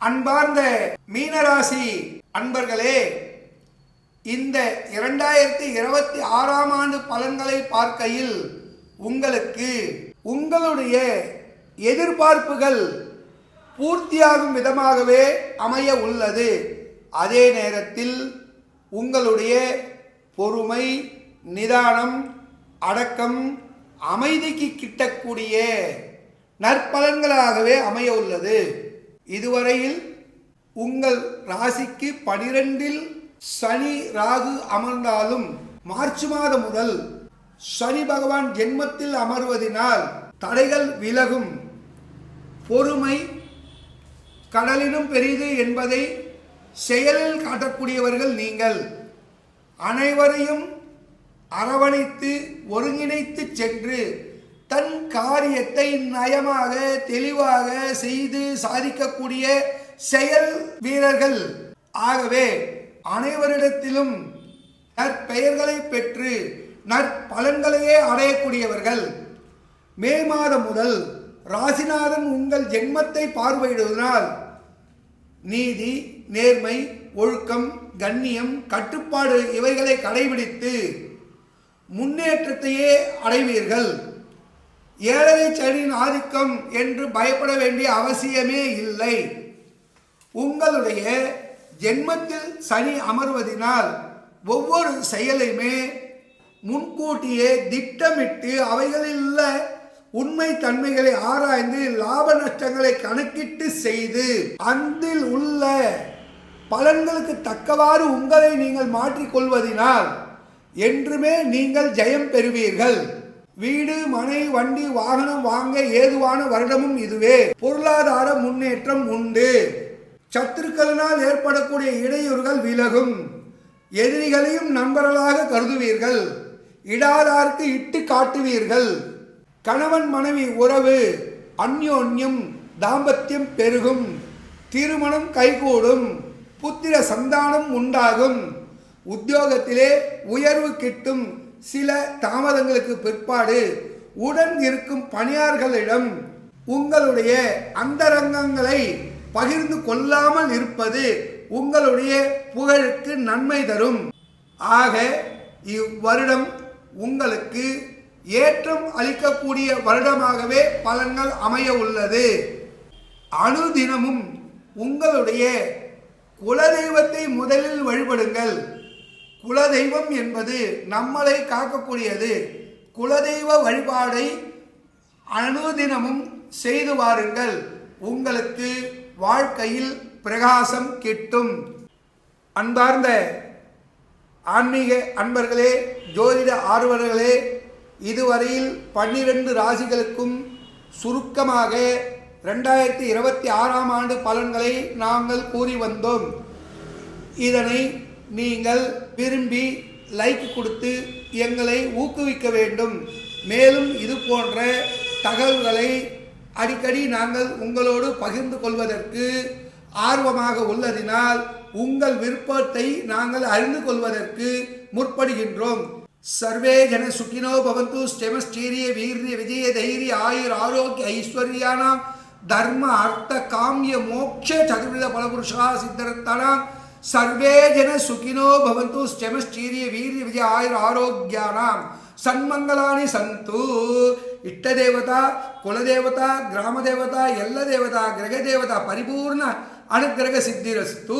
அன்பார்ந்த மீனராசி அன்பர்களே, இந்த 2026ஆம் ஆண்டு பலன்களை பார்க்கையில் உங்களுக்கு உங்களுடைய எதிர்பார்ப்புகள் பூர்த்தியாகும் விதமாகவே அமைய உள்ளது. அதே நேரத்தில் உங்களுடைய பொறுமை, நிதானம், அடக்கம், அமைதிக்கு கிட்டக்கூடிய நற்பலன்களாகவே அமைய உள்ளது. இதுவரையில் உங்கள் ராசிக்கு 12இல் சனி ராகு அமர்ந்தாலும் மார்ச் மாதம் முதல் சனி பகவான் ஜென்மத்தில் அமர்வதினால் தடைகள் விலகும். பொறுமை கடலினும் பெரிது என்பதை செயலில் காட்டக்கூடியவர்கள் நீங்கள். அனைவரையும் அரவணைத்து ஒருங்கிணைத்து சென்று தன் காரியத்தை நயமாக தெளிவாக செய்து சாதிக்கக்கூடிய செயல் வீரர்கள். ஆகவே அனைவரிடத்திலும் நற்பெயர்களை பெற்று நற்பலன்களையே அடையக்கூடியவர்கள். மே மாதம் முதல் ராசிநாதன் உங்கள் ஜென்மத்தை பார்வையிடுவதனால் நீதி, நேர்மை, ஒழுக்கம், கண்ணியம், கட்டுப்பாடு இவைகளை கடைபிடித்து முன்னேற்றத்தையே அடைவீர்கள். ஏழரை சனியின் ஆதிக்கம் என்று பயப்பட வேண்டிய அவசியமே இல்லை. உங்களுடைய ஜென்மத்தில் சனி அமர்வதினால் ஒவ்வொரு செயலையுமே முன்கூட்டியே திட்டமிட்டு அவைகளில் உள்ள உண்மை தன்மைகளை ஆராய்ந்து லாப நஷ்டங்களை கணக்கிட்டு செய்து அதில் உள்ள பலன்களுக்கு தக்கவாறு உங்களை நீங்கள் மாற்றிக்கொள்வதினால் என்றுமே நீங்கள் ஜெயம் பெறுவீர்கள். வீடு, மனை, வண்டி, வாகனம் வாங்க ஏதுவான வருடமும் இதுவே. பொருளாதார முன்னேற்றம் உண்டு. சத்துருக்களினால் ஏற்படக்கூடிய இடையூறுகள் விலகும். எதிரிகளையும் நண்பர்களாக கருதுவீர்கள். இடாதாருக்கு இட்டு காட்டுவீர்கள். கணவன் மனைவி உறவு அந்யோன்யம் தாம்பத்தியம் பெருகும். திருமணம் கைகூடும். புத்திர சந்தானம் உண்டாகும். உத்தியோகத்திலே உயர்வு கிட்டும். சில தாமதங்களுக்கு பிற்பாடு உடன் இருக்கும் பணியாளர்களிடம் உங்களுடைய அந்தரங்கங்களை பகிர்ந்து கொள்ளாமல் இருப்பது உங்களுடைய புகழுக்கு நன்மை தரும். ஆக இவ்வருடம் உங்களுக்கு ஏற்றம் அளிக்கக்கூடிய வருடமாகவே பலன்கள் அமைய உள்ளது. அனுதினமும் உங்களுடைய குலதெய்வத்தை முதலில் வழிபடுங்கள். குலதெய்வம் என்பது நம்மளை காக்கக்கூடியது. குலதெய்வ வழிபாடை அனுதினமும் செய்து வாருங்கள். உங்களுக்கு வாழ்க்கையில் பிரகாசம் கிட்டும். அன்பார்ந்த ஆன்மீக அன்பர்களே, ஜோதிட ஆர்வலர்களே, இதுவரையில் 12 ராசிகளுக்கும் சுருக்கமாக 2026ஆம் ஆண்டு பலன்களை நாங்கள் கூறி வந்தோம். இதனை நீங்கள் விரும்பி லைக் கொடுத்து எங்களை ஊக்குவிக்க வேண்டும். மேலும் இது போன்ற தகவல்களை அடிக்கடி நாங்கள் உங்களோடு பகிர்ந்து கொள்வதற்கு ஆர்வமாக உள்ளதினால் உங்கள் விருப்பத்தை நாங்கள் அறிந்து கொள்வதற்கு முற்படுகின்றோம். சர்வே ஜன சுகினோ பவந்து. ஸ்டெமஸ்டீரிய வீரிய விஜய தைரிய ஆயுர் ஆரோக்கிய ஐஸ்வர்யானாம் தர்ம அர்த்த காமிய மோட்ச சதுர்வித பலபுருஷா சித்தரத்தானாம் சர்வே ஜன சுகினோ பவந்து. ஸ்டெமஸ்டீரிய வீரிய விஜய ஆயுர் ஆரோக்கியானாம் சன்மங்களானி சந்து. இஷ்ட தேவதா, குலதேவதா, கிராம தேவதா, எல்ல தேவதா, கிரக தேவதா பரிபூர்ண அனுக்கிரக சித்திரஸ்து.